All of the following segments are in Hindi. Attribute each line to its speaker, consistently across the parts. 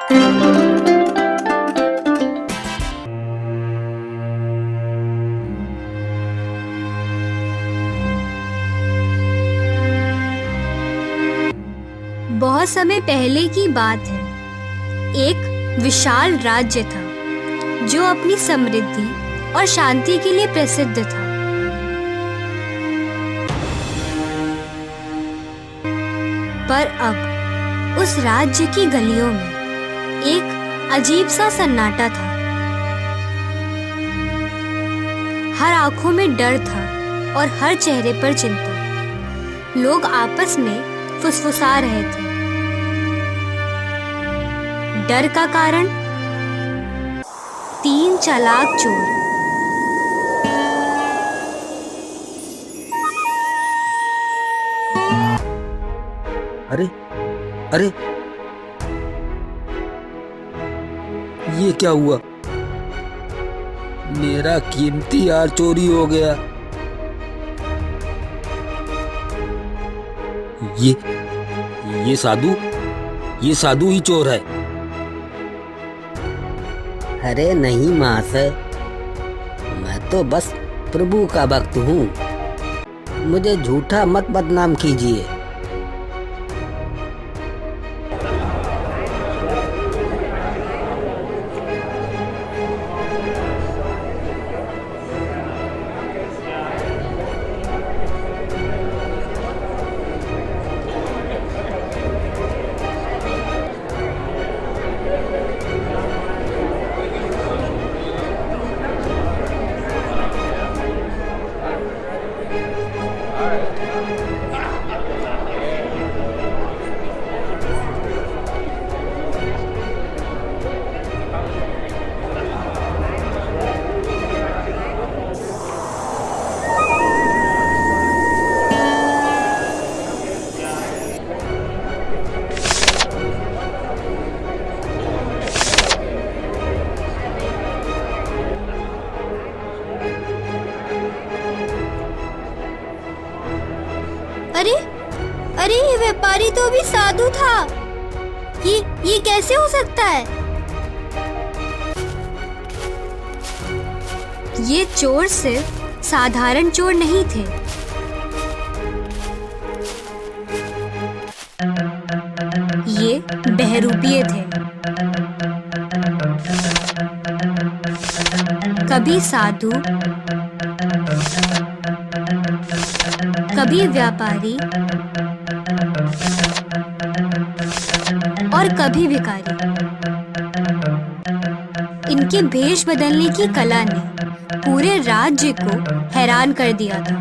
Speaker 1: बहुत समय पहले की बात है। एक विशाल राज्य था जो अपनी समृद्धि और शांति के लिए प्रसिद्ध था। पर अब उस राज्य की गलियों में एक अजीब सा सन्नाटा था। हर आंखों में डर था और हर चेहरे पर चिंता। लोग आपस में फुसफुसा रहे थे। डर का कारण 3 चालाक चोर।
Speaker 2: अरे अरे, ये क्या हुआ? मेरा कीमती हार चोरी हो गया। ये साधु ही चोर है।
Speaker 3: अरे नहीं महाशय, मैं तो बस प्रभु का भक्त हूँ। मुझे झूठा मत बदनाम कीजिए।
Speaker 1: अरे ये व्यापारी तो भी साधु था। ये कैसे हो सकता है? ये चोर सिर्फ साधारण चोर नहीं थे। ये बहरूपिये थे। कभी साधु, कभी व्यापारी और कभी भिखारी। इनके भेष बदलने की कला ने पूरे राज्य को हैरान कर दिया था।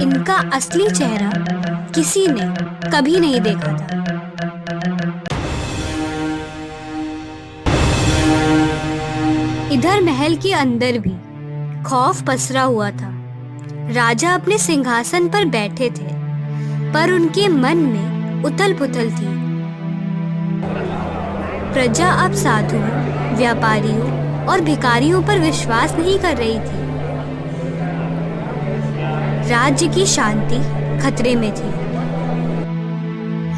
Speaker 1: इनका असली चेहरा किसी ने कभी नहीं देखा था। इधर महल के अंदर भी खौफ पसरा हुआ था। राजा अपने सिंहासन पर बैठे थे, पर उनके मन में उथल-पुथल थी। प्रजा अब साधुओं, व्यापारियों और भिखारियों पर विश्वास नहीं कर रही थी। राज्य की शांति खतरे में थी।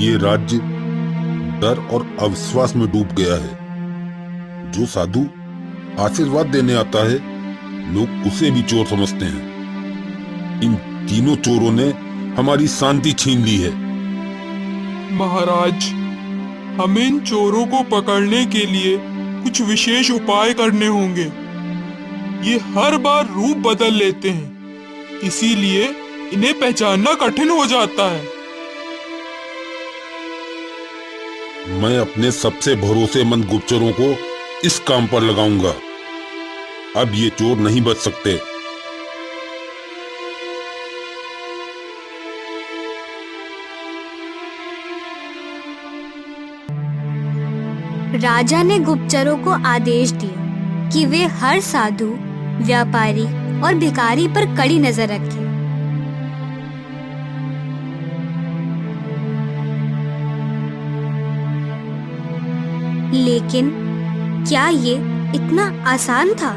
Speaker 4: ये राज्य डर और अविश्वास में डूब गया है। जो साधु आशीर्वाद देने आता है, लोग उसे भी चोर समझते हैं। इन तीनों चोरों ने हमारी शांति छीन ली है।
Speaker 5: महाराज, हमें इन चोरों को पकड़ने के लिए कुछ विशेष उपाय करने होंगे। ये हर बार रूप बदल लेते हैं, इसीलिए इन्हें पहचानना कठिन हो जाता है।
Speaker 4: मैं अपने सबसे भरोसेमंद गुप्तचरों को इस काम पर लगाऊंगा। अब ये चोर नहीं बच सकते।
Speaker 1: राजा ने गुप्तचरों को आदेश दिया कि वे हर साधु, व्यापारी और भिखारी पर कड़ी नजर रखें। लेकिन क्या ये इतना आसान था?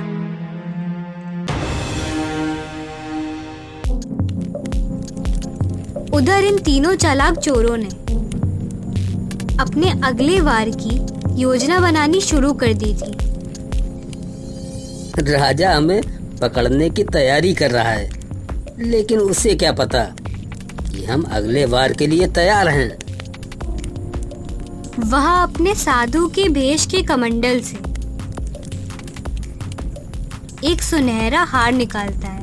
Speaker 1: उधर इन तीनों चालाक चोरों ने अपने अगले वार की योजना बनानी शुरू कर दी थी।
Speaker 3: राजा हमें पकड़ने की तैयारी कर रहा है, लेकिन उसे क्या पता कि हम अगले वार के लिए तैयार हैं।
Speaker 1: वह अपने साधु के भेष के कमंडल से एक सुनहरा हार निकालता है।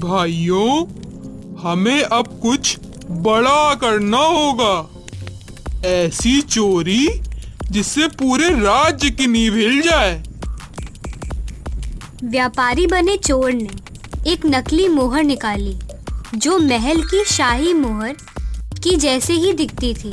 Speaker 5: भाइयों, हमें अब कुछ बड़ा करना होगा। ऐसी चोरी जिससे पूरे राज्य की नींव हिल जाए।
Speaker 1: व्यापारी बने चोर ने एक नकली मोहर निकाली जो महल की शाही मोहर की जैसे ही दिखती थी।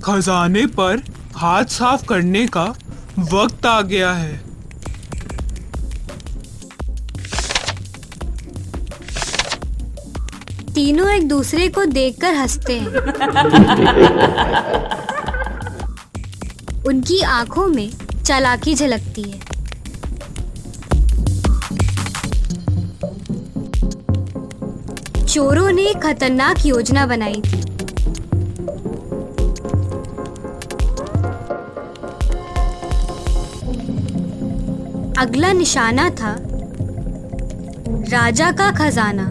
Speaker 5: खजाने पर हाथ साफ करने का वक्त आ गया है।
Speaker 1: तीनों एक दूसरे को देखकर हंसते हैं। उनकी आंखों में चालाकी झलकती है। चोरों ने एक खतरनाक योजना बनाई थी। अगला निशाना था राजा का खजाना।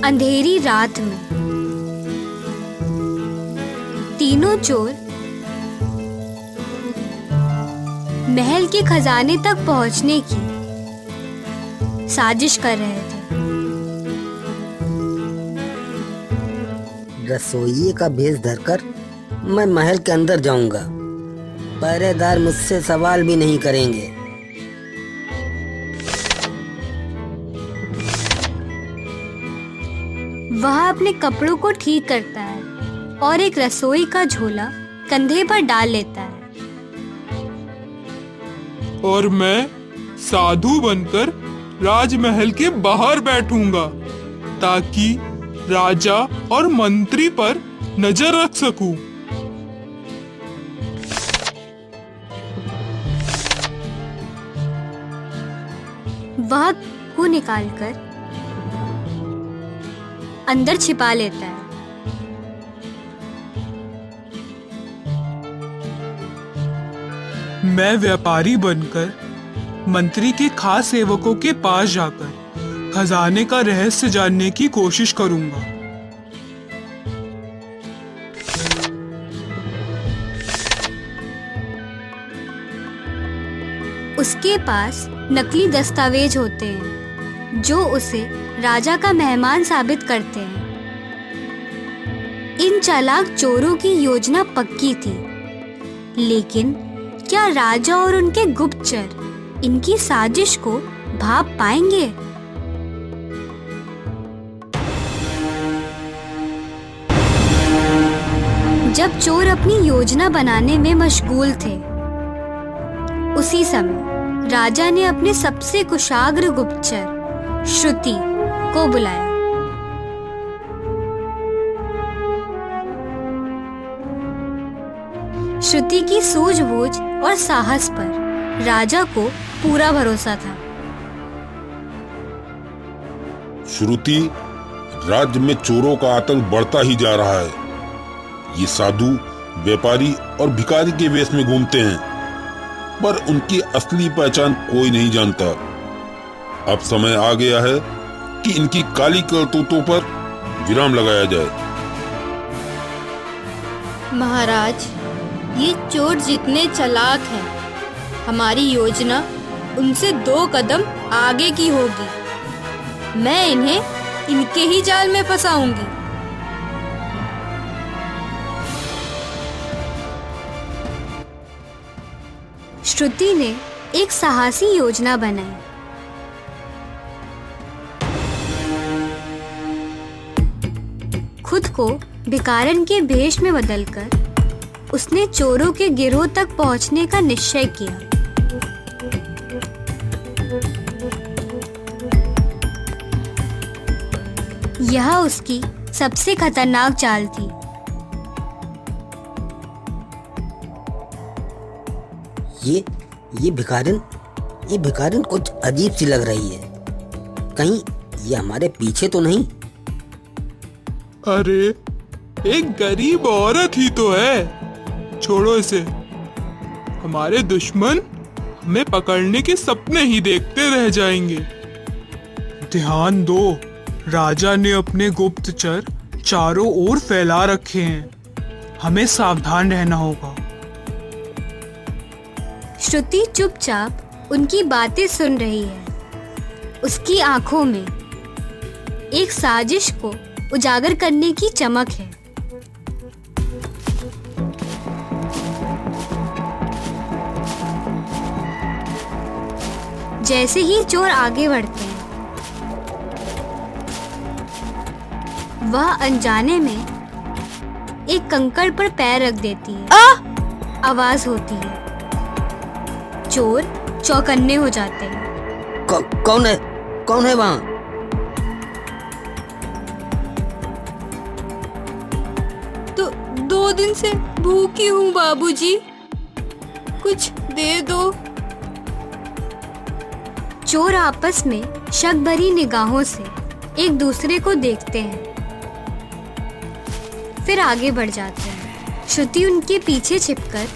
Speaker 1: अंधेरी रात में तीनों चोर महल के खजाने तक पहुंचने की साजिश कर रहे थे।
Speaker 3: रसोइये का भेष धरकर मैं महल के अंदर जाऊंगा। पहरेदार मुझसे सवाल भी नहीं करेंगे।
Speaker 1: वह अपने कपड़ों को ठीक करता है और एक रसोई का झोला कंधे पर डाल लेता है।
Speaker 5: और मैं साधु बनकर राजमहल के बाहर बैठूंगा ताकि राजा और मंत्री पर नजर रख सकूं।
Speaker 1: वह को निकालकर अंदर छिपा लेता है।
Speaker 5: मैं व्यापारी बनकर मंत्री के खास सेवकों के पास जाकर खजाने का रहस्य जानने की कोशिश करूंगा।
Speaker 1: उसके पास नकली दस्तावेज होते हैं जो उसे राजा का मेहमान साबित करते हैं। इन चालाक चोरों की योजना पक्की थी, लेकिन क्या राजा और उनके गुप्तचर इनकी साजिश को भाप पाएंगे? जब चोर अपनी योजना बनाने में मशगूल थे, उसी समय राजा ने अपने सबसे कुशाग्र गुप्तचर श्रुति को बुलाया। श्रुति की सूझबूझ और साहस पर राजा को पूरा भरोसा था।
Speaker 4: श्रुति, राज्य में चोरों का आतंक बढ़ता ही जा रहा है। ये साधु, व्यापारी और भिखारी के वेश में घूमते हैं, पर उनकी असली पहचान कोई नहीं जानता। अब समय आ गया है कि इनकी काली करतूतों पर विराम लगाया जाए।
Speaker 6: महाराज, ये चोर जितने चालाक हैं, हमारी योजना उनसे 2 कदम आगे की होगी। मैं इन्हें इनके ही जाल में फंसाऊंगी।
Speaker 1: श्रुति ने एक साहसी योजना बनाई। खुद को भिखारन के भेष में बदलकर उसने चोरों के गिरोह तक पहुंचने का निश्चय किया। यह उसकी सबसे खतरनाक चाल थी।
Speaker 3: ये भिखारिन कुछ अजीब सी लग रही है। कहीं ये हमारे पीछे तो नहीं?
Speaker 5: अरे एक गरीब औरत ही तो है, छोड़ो इसे। हमारे दुश्मन हमें पकड़ने के सपने ही देखते रह जाएंगे।
Speaker 7: ध्यान दो, राजा ने अपने गुप्तचर चारों ओर फैला रखे हैं। हमें सावधान रहना होगा।
Speaker 1: श्रुति चुपचाप उनकी बातें सुन रही है। उसकी आंखों में एक साजिश को उजागर करने की चमक है। जैसे ही चोर आगे बढ़ते हैं, वह अनजाने में एक कंकड़ पर पैर रख देती है। आवाज होती है। चोर चौकन्ने हो जाते हैं।
Speaker 3: कौन है वहाँ?
Speaker 6: तो 2 दिन से भूखी हूँ बाबूजी, कुछ दे दो।
Speaker 1: चोर आपस में शक भरी निगाहों से एक दूसरे को देखते हैं, फिर आगे बढ़ जाते हैं। श्रुति उनके पीछे छिपकर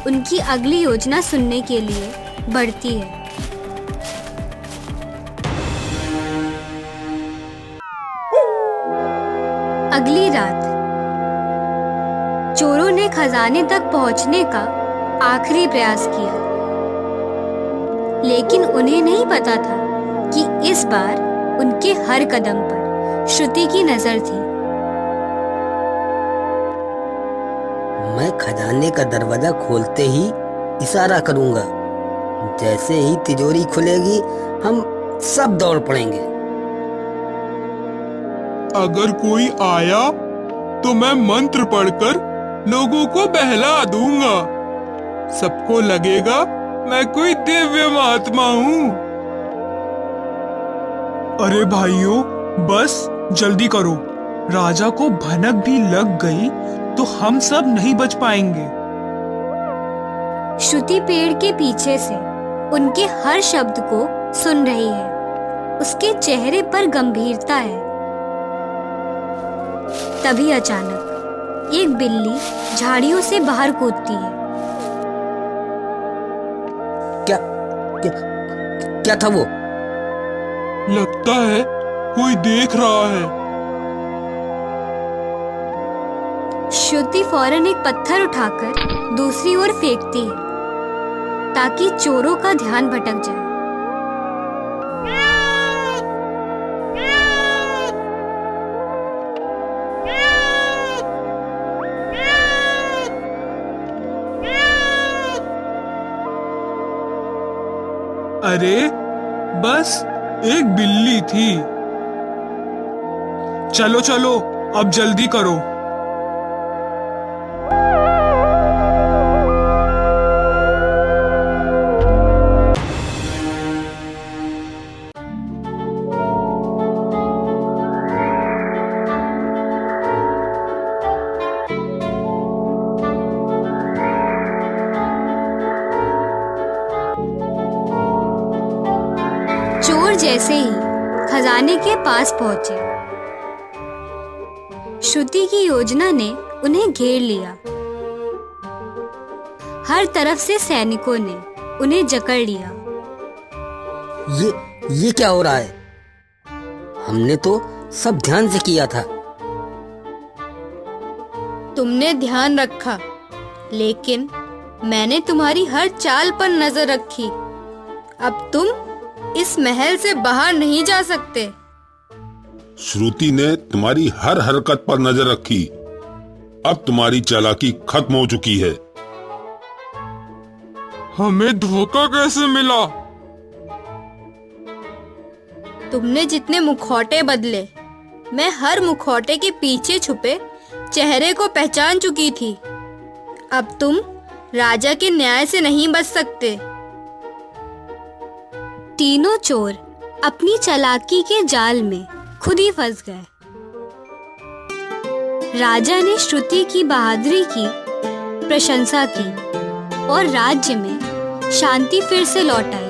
Speaker 1: उनकी अगली योजना सुनने के लिए बढ़ती है। अगली रात चोरों ने खजाने तक पहुंचने का आखिरी प्रयास किया, लेकिन उन्हें नहीं पता था कि इस बार उनके हर कदम पर श्रुति की नजर थी।
Speaker 3: मैं खजाने का दरवाजा खोलते ही इशारा करूंगा। जैसे ही तिजोरी खुलेगी हम सब दौड़ पड़ेंगे।
Speaker 5: अगर कोई आया तो मैं मंत्र पढ़कर लोगों को बहला दूंगा। सबको लगेगा मैं कोई दिव्य महात्मा हूँ।
Speaker 7: अरे भाइयों, बस जल्दी करो। राजा को भनक भी लग गई तो हम सब नहीं बच पाएंगे।
Speaker 1: श्रुति पेड़ के पीछे से उनके हर शब्द को सुन रही है। उसके चेहरे पर गंभीरता है। तभी अचानक एक बिल्ली झाड़ियों से बाहर कूदती है।
Speaker 3: क्या था वो?
Speaker 5: लगता है कोई देख रहा है।
Speaker 1: श्रुति फौरन एक पत्थर उठाकर दूसरी ओर फेंकती है ताकि चोरों का ध्यान भटक जाए।
Speaker 7: अरे बस एक बिल्ली थी। चलो चलो, अब जल्दी करो।
Speaker 1: चोर जैसे ही खजाने के पास पहुंचे, श्रुति की योजना ने उन्हें घेर लिया। हर तरफ से सैनिकों ने उन्हें जकड़ लिया।
Speaker 3: ये क्या हो रहा है? हमने तो सब ध्यान से किया था।
Speaker 6: तुमने ध्यान रखा, लेकिन मैंने तुम्हारी हर चाल पर नजर रखी। अब तुम इस महल से बाहर नहीं जा सकते।
Speaker 4: श्रुति ने तुम्हारी हर हरकत पर नजर रखी। अब तुम्हारी चालाकी खत्म हो चुकी है।
Speaker 5: हमें धोखा कैसे मिला?
Speaker 6: तुमने जितने मुखौटे बदले, मैं हर मुखौटे के पीछे छुपे चेहरे को पहचान चुकी थी। अब तुम राजा के न्याय से नहीं बच सकते।
Speaker 1: तीनों चोर अपनी चालाकी के जाल में खुद ही फंस गए। राजा ने श्रुति की बहादुरी की प्रशंसा की और राज्य में शांति फिर से लौट आई।